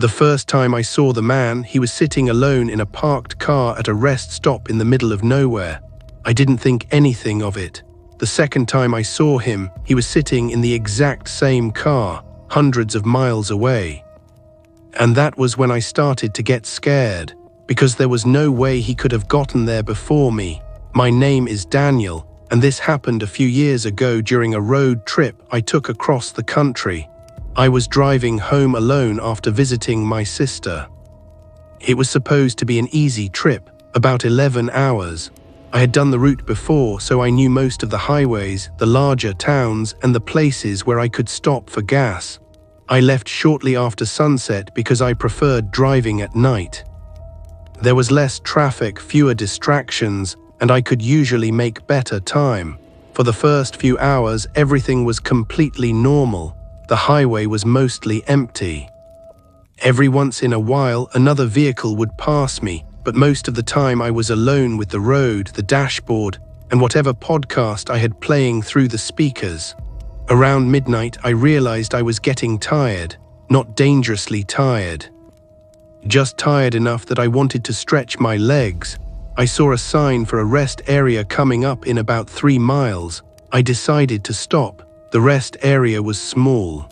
The first time I saw the man, he was sitting alone in a parked car at a rest stop in the middle of nowhere. I didn't think anything of it. The second time I saw him, he was sitting in the exact same car, hundreds of miles away. And that was when I started to get scared, because there was no way he could have gotten there before me. My name is Daniel, and this happened a few years ago during a road trip I took across the country. I was driving home alone after visiting my sister. It was supposed to be an easy trip, about 11 hours. I had done the route before, so I knew most of the highways, the larger towns, and the places where I could stop for gas. I left shortly after sunset because I preferred driving at night. There was less traffic, fewer distractions, and I could usually make better time. For the first few hours, everything was completely normal. The highway was mostly empty. Every once in a while, another vehicle would pass me, but most of the time I was alone with the road, the dashboard, and whatever podcast I had playing through the speakers. Around midnight, I realized I was getting tired, not dangerously tired. Just tired enough that I wanted to stretch my legs. I saw a sign for a rest area coming up in about 3 miles. I decided to stop. The rest area was small.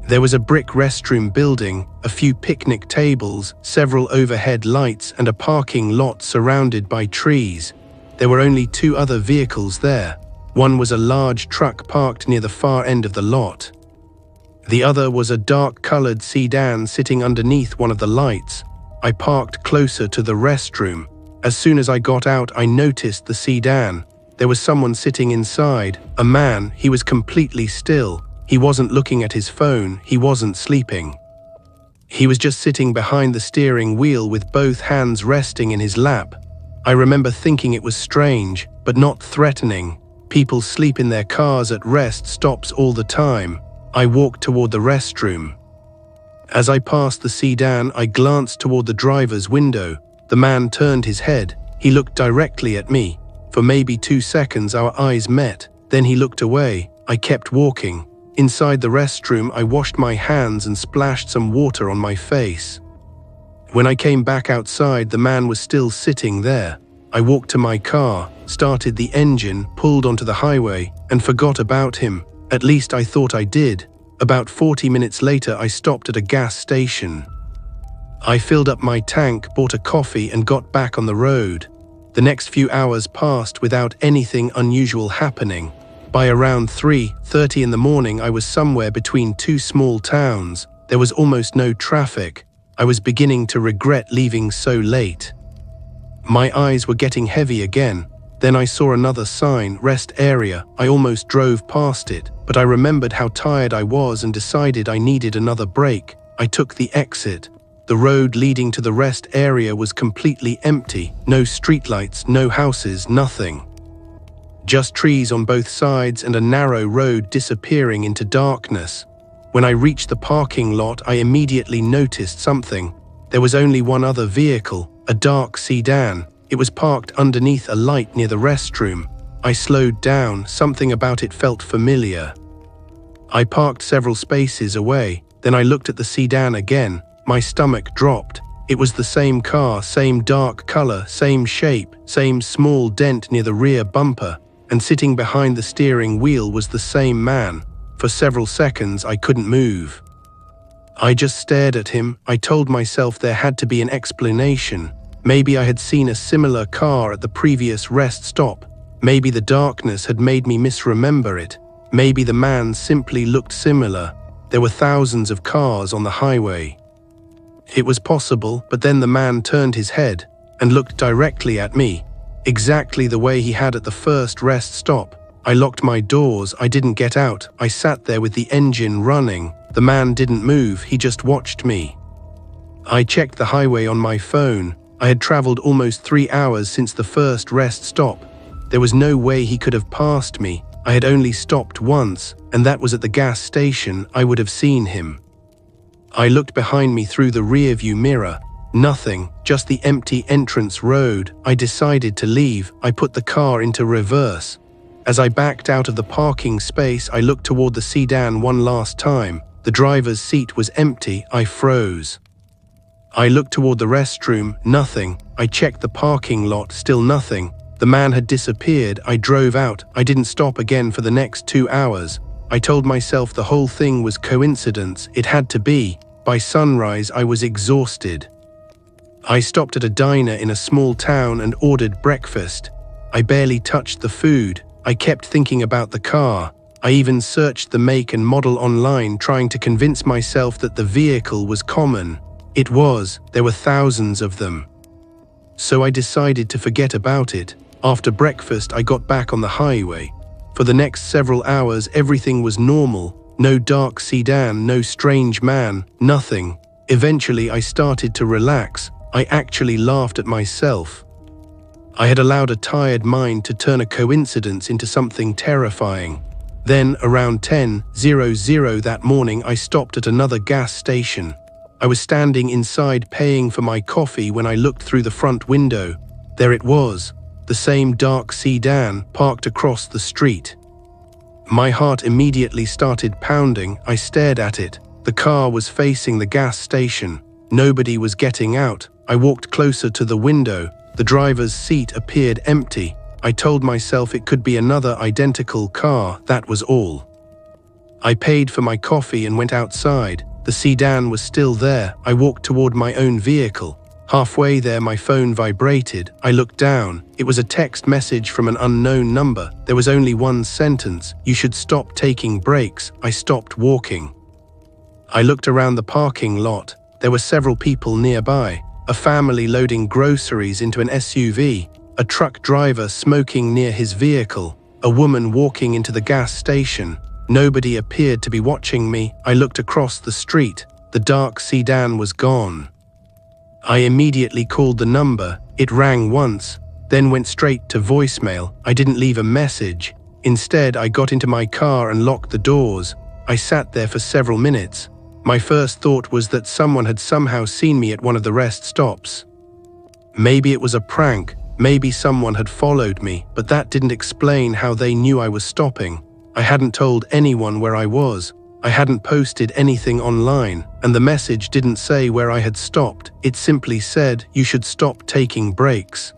There was a brick restroom building, a few picnic tables, several overhead lights, and a parking lot surrounded by trees. There were only 2 other vehicles there. One was a large truck parked near the far end of the lot. The other was a dark-colored sedan sitting underneath one of the lights. I parked closer to the restroom. As soon as I got out, I noticed the sedan. There was someone sitting inside, a man. He was completely still. He wasn't looking at his phone, he wasn't sleeping. He was just sitting behind the steering wheel with both hands resting in his lap. I remember thinking it was strange, but not threatening. People sleep in their cars at rest stops all the time. I walked toward the restroom. As I passed the sedan, I glanced toward the driver's window. The man turned his head. He looked directly at me. For maybe 2 seconds our eyes met. Then he looked away. I kept walking. Inside the restroom, I washed my hands and splashed some water on my face. When I came back outside, the man was still sitting there. I walked to my car, started the engine, pulled onto the highway, and forgot about him. At least I thought I did. About 40 minutes later, I stopped at a gas station. I filled up my tank, bought a coffee, and got back on the road. The next few hours passed without anything unusual happening. By around 3:30 in the morning, I was somewhere between 2 small towns. There was almost no traffic. I was beginning to regret leaving so late. My eyes were getting heavy again. Then I saw another sign, rest area. I almost drove past it, but I remembered how tired I was and decided I needed another break. I took the exit. The road leading to the rest area was completely empty. No streetlights, no houses, nothing. Just trees on both sides and a narrow road disappearing into darkness. When I reached the parking lot, I immediately noticed something. There was only one other vehicle, a dark sedan. It was parked underneath a light near the restroom. I slowed down. Something about it felt familiar. I parked several spaces away. Then I looked at the sedan again. My stomach dropped. It was the same car, same dark color, same shape, same small dent near the rear bumper. And sitting behind the steering wheel was the same man. For several seconds, I couldn't move. I just stared at him. I told myself there had to be an explanation. Maybe I had seen a similar car at the previous rest stop. Maybe the darkness had made me misremember it. Maybe the man simply looked similar. There were thousands of cars on the highway. It was possible, but then the man turned his head and looked directly at me. Exactly the way he had at the first rest stop. I locked my doors. I didn't get out. I sat there with the engine running. The man didn't move. He just watched me. I checked the highway on my phone. I had traveled almost 3 hours since the first rest stop. There was no way he could have passed me. I had only stopped once, and that was at the gas station. I would have seen him. I looked behind me through the rearview mirror. Nothing, just the empty entrance road. I decided to leave. I put the car into reverse. As I backed out of the parking space, I looked toward the sedan one last time. The driver's seat was empty. I froze. I looked toward the restroom, nothing. I checked the parking lot, still nothing. The man had disappeared. I drove out. I didn't stop again for the next 2 hours. I told myself the whole thing was coincidence. It had to be. By sunrise, I was exhausted. I stopped at a diner in a small town and ordered breakfast. I barely touched the food. I kept thinking about the car. I even searched the make and model online, trying to convince myself that the vehicle was common. It was. There were thousands of them. So I decided to forget about it. After breakfast, I got back on the highway. For the next several hours, everything was normal. No dark sedan, no strange man, nothing. Eventually, I started to relax. I actually laughed at myself. I had allowed a tired mind to turn a coincidence into something terrifying. Then, around 10:00 that morning, I stopped at another gas station. I was standing inside paying for my coffee when I looked through the front window. There it was, the same dark sedan parked across the street. My heart immediately started pounding. I stared at it. The car was facing the gas station. Nobody was getting out. I walked closer to the window. The driver's seat appeared empty. I told myself it could be another identical car, that was all. I paid for my coffee and went outside. The sedan was still there. I walked toward my own vehicle. Halfway there, my phone vibrated. I looked down. It was a text message from an unknown number. There was only one sentence: "You should stop taking breaks." I stopped walking. I looked around the parking lot. There were several people nearby. A family loading groceries into an SUV. A truck driver smoking near his vehicle. A woman walking into the gas station. Nobody appeared to be watching me. I looked across the street. The dark sedan was gone. I immediately called the number. It rang once, then went straight to voicemail. I didn't leave a message. Instead, I got into my car and locked the doors. I sat there for several minutes. My first thought was that someone had somehow seen me at one of the rest stops. Maybe it was a prank. Maybe someone had followed me, but that didn't explain how they knew I was stopping. I hadn't told anyone where I was. I hadn't posted anything online, and the message didn't say where I had stopped. It simply said, "You should stop taking breaks."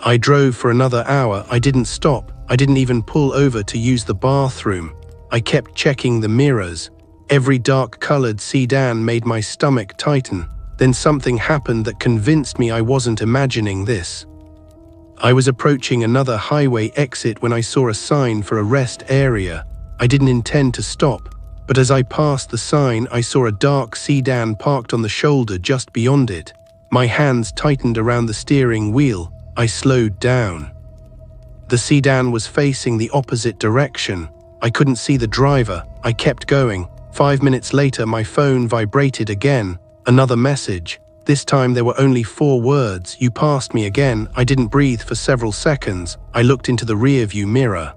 I drove for another hour. I didn't stop. I didn't even pull over to use the bathroom. I kept checking the mirrors. Every dark-colored sedan made my stomach tighten. Then something happened that convinced me I wasn't imagining this. I was approaching another highway exit when I saw a sign for a rest area. I didn't intend to stop, but as I passed the sign, I saw a dark sedan parked on the shoulder just beyond it. My hands tightened around the steering wheel. I slowed down. The sedan was facing the opposite direction. I couldn't see the driver. I kept going. 5 minutes later, my phone vibrated again. Another message. This time there were only 4 words. "You passed me again." I didn't breathe for several seconds. I looked into the rearview mirror.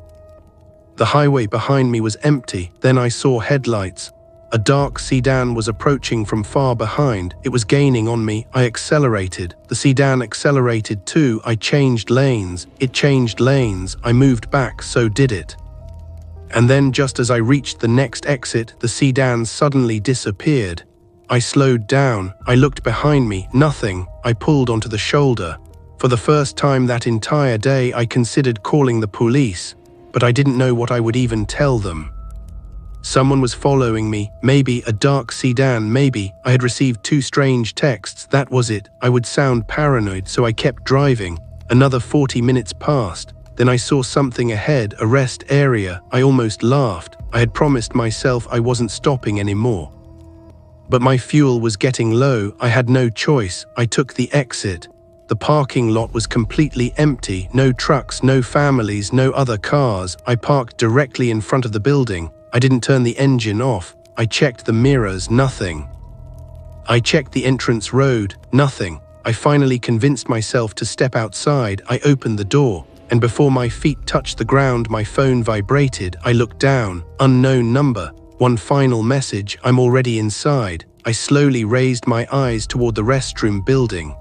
The highway behind me was empty. Then I saw headlights. A dark sedan was approaching from far behind. It was gaining on me. I accelerated. The sedan accelerated too. I changed lanes. It changed lanes. I moved back, so did it. And then just as I reached the next exit, the sedan suddenly disappeared. I slowed down. I looked behind me. Nothing. I pulled onto the shoulder. For the first time that entire day, I considered calling the police, but I didn't know what I would even tell them. Someone was following me. Maybe a dark sedan, maybe. I had received 2 strange texts. That was it. I would sound paranoid, so I kept driving. Another 40 minutes passed. Then I saw something ahead, a rest area. I almost laughed. I had promised myself I wasn't stopping anymore. But my fuel was getting low. I had no choice. I took the exit. The parking lot was completely empty. No trucks, no families, no other cars. I parked directly in front of the building. I didn't turn the engine off. I checked the mirrors. Nothing. I checked the entrance road. Nothing. I finally convinced myself to step outside. I opened the door, and before my feet touched the ground, my phone vibrated. I looked down. Unknown number. One final message. I'm already inside. I slowly raised my eyes toward the restroom building.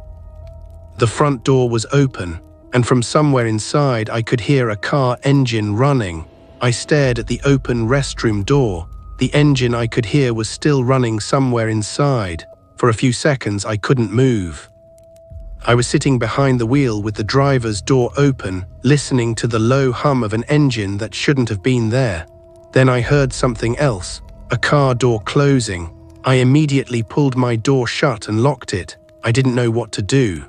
The front door was open, and from somewhere inside I could hear a car engine running. I stared at the open restroom door. The engine I could hear was still running somewhere inside. For a few seconds, I couldn't move. I was sitting behind the wheel with the driver's door open, listening to the low hum of an engine that shouldn't have been there. Then I heard something else, a car door closing. I immediately pulled my door shut and locked it. I didn't know what to do.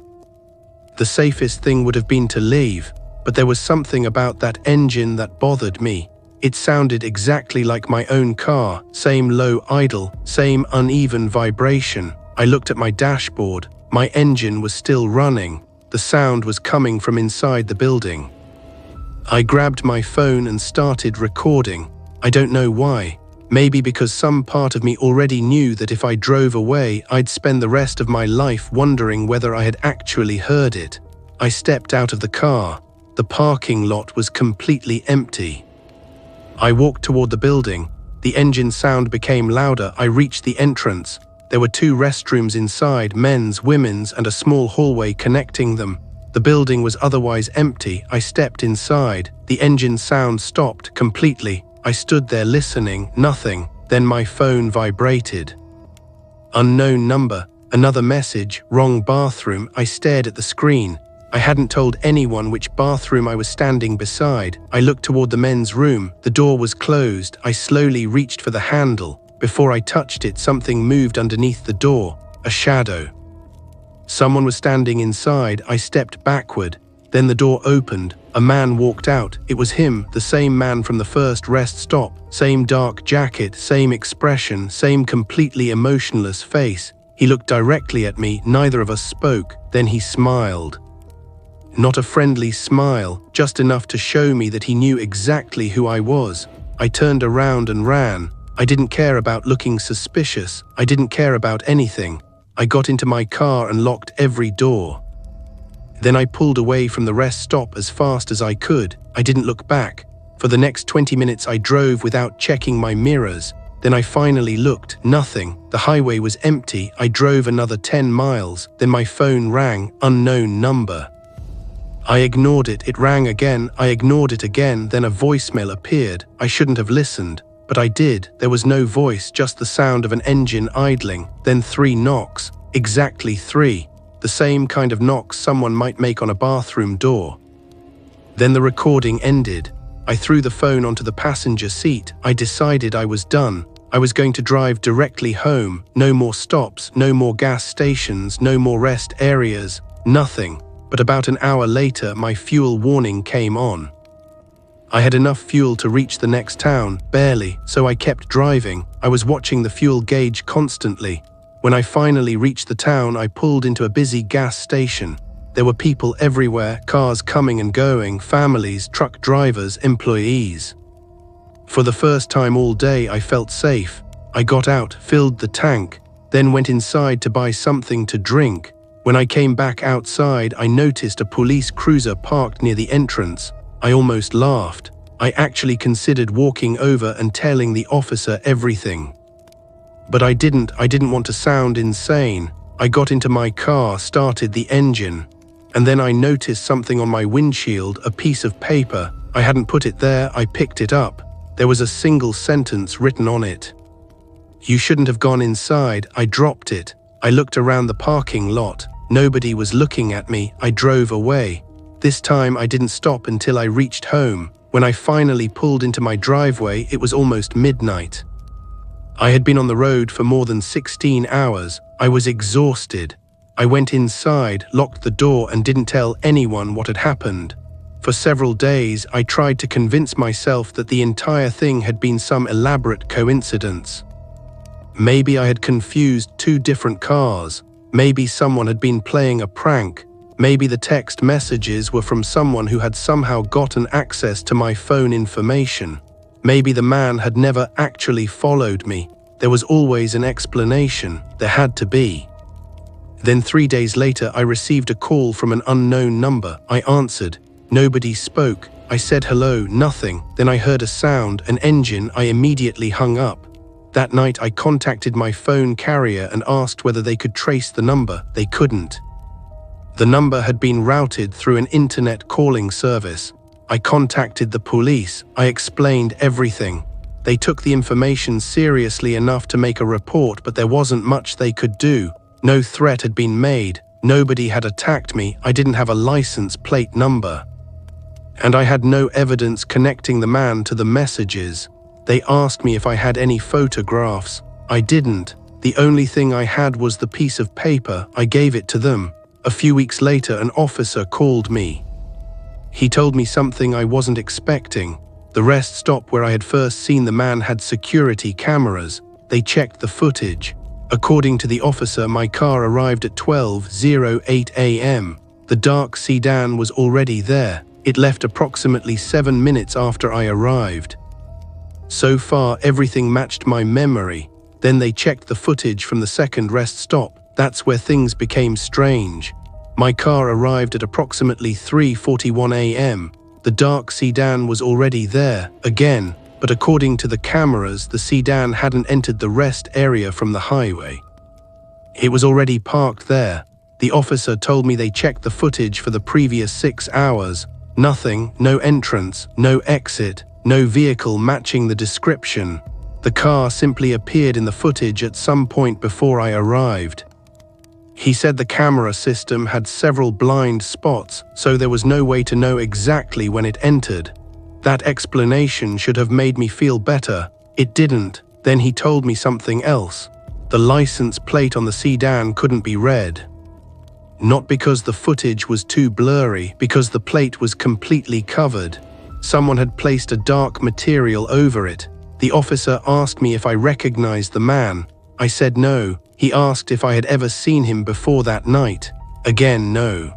The safest thing would have been to leave, but there was something about that engine that bothered me. It sounded exactly like my own car, same low idle, same uneven vibration. I looked at my dashboard. My engine was still running. The sound was coming from inside the building. I grabbed my phone and started recording. I don't know why. Maybe because some part of me already knew that if I drove away, I'd spend the rest of my life wondering whether I had actually heard it. I stepped out of the car. The parking lot was completely empty. I walked toward the building. The engine sound became louder. I reached the entrance. There were 2 restrooms inside, men's, women's, and a small hallway connecting them. The building was otherwise empty. I stepped inside. The engine sound stopped completely. I stood there listening, nothing. Then my phone vibrated. Unknown number, another message, wrong bathroom. I stared at the screen. I hadn't told anyone which bathroom I was standing beside. I looked toward the men's room. The door was closed. I slowly reached for the handle. Before I touched it, something moved underneath the door, a shadow. Someone was standing inside. I stepped backward. Then the door opened. A man walked out. It was him, the same man from the first rest stop. Same dark jacket, same expression, same completely emotionless face. He looked directly at me. Neither of us spoke. Then he smiled. Not a friendly smile, just enough to show me that he knew exactly who I was. I turned around and ran. I didn't care about looking suspicious. I didn't care about anything. I got into my car and locked every door. Then I pulled away from the rest stop as fast as I could. I didn't look back. For the next 20 minutes I drove without checking my mirrors. Then I finally looked. Nothing. The highway was empty. I drove another 10 miles. Then my phone rang. Unknown number. I ignored it. It rang again. I ignored it again. Then a voicemail appeared. I shouldn't have listened. But I did. There was no voice, just the sound of an engine idling. Then 3 knocks. Exactly 3. The same kind of knocks someone might make on a bathroom door. Then the recording ended. I threw the phone onto the passenger seat. I decided I was done. I was going to drive directly home. No more stops, no more gas stations, no more rest areas, nothing. But about an hour later, my fuel warning came on. I had enough fuel to reach the next town, barely, so I kept driving. I was watching the fuel gauge constantly. When I finally reached the town, I pulled into a busy gas station. There were people everywhere, cars coming and going, families, truck drivers, employees. For the first time all day, I felt safe. I got out, filled the tank, then went inside to buy something to drink. When I came back outside, I noticed a police cruiser parked near the entrance. I almost laughed. I actually considered walking over and telling the officer everything. But I didn't want to sound insane. I got into my car, started the engine, and then I noticed something on my windshield, a piece of paper. I hadn't put it there. I picked it up. There was a single sentence written on it. "You shouldn't have gone inside." I dropped it. I looked around the parking lot. Nobody was looking at me. I drove away. This time I didn't stop until I reached home. When I finally pulled into my driveway, it was almost midnight. I had been on the road for more than 16 hours. I was exhausted. I went inside, locked the door, and didn't tell anyone what had happened. For several days, I tried to convince myself that the entire thing had been some elaborate coincidence. Maybe I had confused 2 different cars. Maybe someone had been playing a prank. Maybe the text messages were from someone who had somehow gotten access to my phone information. Maybe the man had never actually followed me. There was always an explanation. There had to be. Then 3 days later, I received a call from an unknown number. I answered. Nobody spoke. I said hello, nothing. Then I heard a sound, an engine. I immediately hung up. That night, I contacted my phone carrier and asked whether they could trace the number. They couldn't. The number had been routed through an internet calling service. I contacted the police. I explained everything. They took the information seriously enough to make a report, but there wasn't much they could do. No threat had been made. Nobody had attacked me. I didn't have a license plate number. And I had no evidence connecting the man to the messages. They asked me if I had any photographs. I didn't. The only thing I had was the piece of paper. I gave it to them. A few weeks later, an officer called me. He told me something I wasn't expecting. The rest stop where I had first seen the man had security cameras. They checked the footage. According to the officer, my car arrived at 12:08 a.m. The dark sedan was already there. It left approximately 7 minutes after I arrived. So far, everything matched my memory. Then they checked the footage from the second rest stop. That's where things became strange. My car arrived at approximately 3:41 a.m. The dark sedan was already there, again, but according to the cameras, the sedan hadn't entered the rest area from the highway. It was already parked there. The officer told me they checked the footage for the previous 6 hours. Nothing, no entrance, no exit, no vehicle matching the description. The car simply appeared in the footage at some point before I arrived. He said the camera system had several blind spots, so there was no way to know exactly when it entered. That explanation should have made me feel better. It didn't. Then he told me something else. The license plate on the sedan couldn't be read. Not because the footage was too blurry, because the plate was completely covered. Someone had placed a dark material over it. The officer asked me if I recognized the man. I said no. He asked if I had ever seen him before that night. Again, no.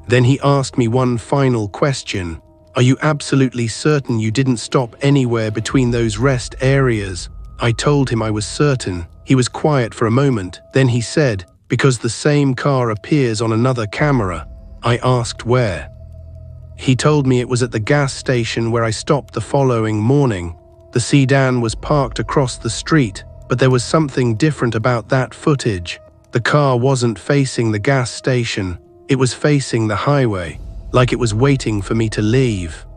Then he asked me one final question. Are you absolutely certain you didn't stop anywhere between those rest areas? I told him I was certain. He was quiet for a moment. Then he said, because the same car appears on another camera. I asked where. He told me it was at the gas station where I stopped the following morning. The sedan was parked across the street, but there was something different about that footage. The car wasn't facing the gas station. It was facing the highway, like it was waiting for me to leave.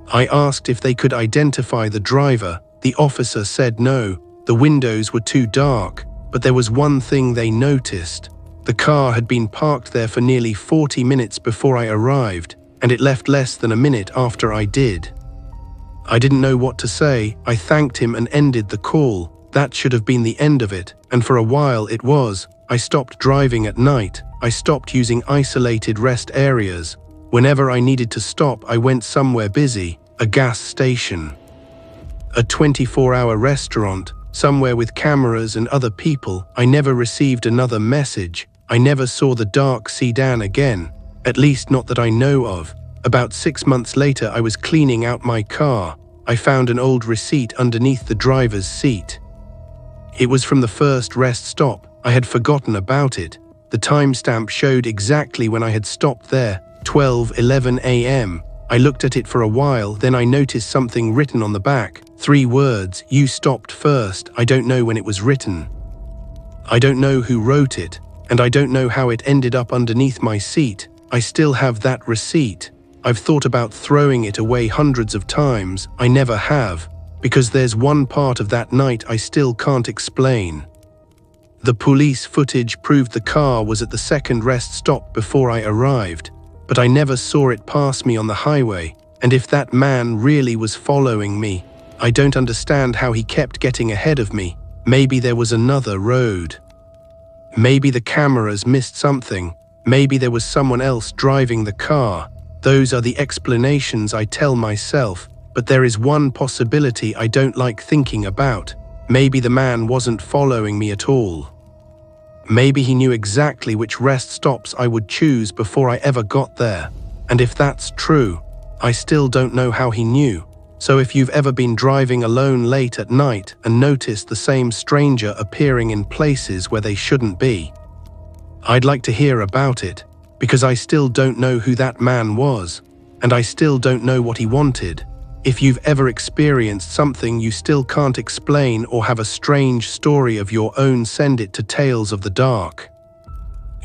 I asked if they could identify the driver. The officer said no. The windows were too dark, but there was one thing they noticed. The car had been parked there for nearly 40 minutes before I arrived, and it left less than a minute after I did. I didn't know what to say. I thanked him and ended the call. That should have been the end of it, and for a while it was. I stopped driving at night. I stopped using isolated rest areas. Whenever I needed to stop, I went somewhere busy, a gas station, a 24-hour restaurant, somewhere with cameras and other people. I never received another message. I never saw the dark sedan again, at least not that I know of. About 6 months later, I was cleaning out my car. I found an old receipt underneath the driver's seat. It was from the first rest stop. I had forgotten about it. The timestamp showed exactly when I had stopped there, 12:11 a.m. I looked at it for a while, then I noticed something written on the back. 3 words, "You stopped first." I don't know when it was written. I don't know who wrote it, and I don't know how it ended up underneath my seat. I still have that receipt. I've thought about throwing it away hundreds of times. I never have, because there's one part of that night I still can't explain. The police footage proved the car was at the second rest stop before I arrived, but I never saw it pass me on the highway, and if that man really was following me, I don't understand how he kept getting ahead of me. Maybe there was another road. Maybe the cameras missed something. Maybe there was someone else driving the car. Those are the explanations I tell myself, but there is one possibility I don't like thinking about. Maybe the man wasn't following me at all. Maybe he knew exactly which rest stops I would choose before I ever got there. And if that's true, I still don't know how he knew. So if you've ever been driving alone late at night and noticed the same stranger appearing in places where they shouldn't be, I'd like to hear about it, because I still don't know who that man was, and I still don't know what he wanted. If you've ever experienced something you still can't explain or have a strange story of your own, send it to Tales of the Dark.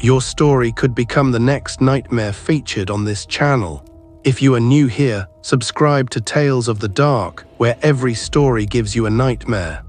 Your story could become the next nightmare featured on this channel. If you are new here, subscribe to Tales of the Dark, where every story gives you a nightmare.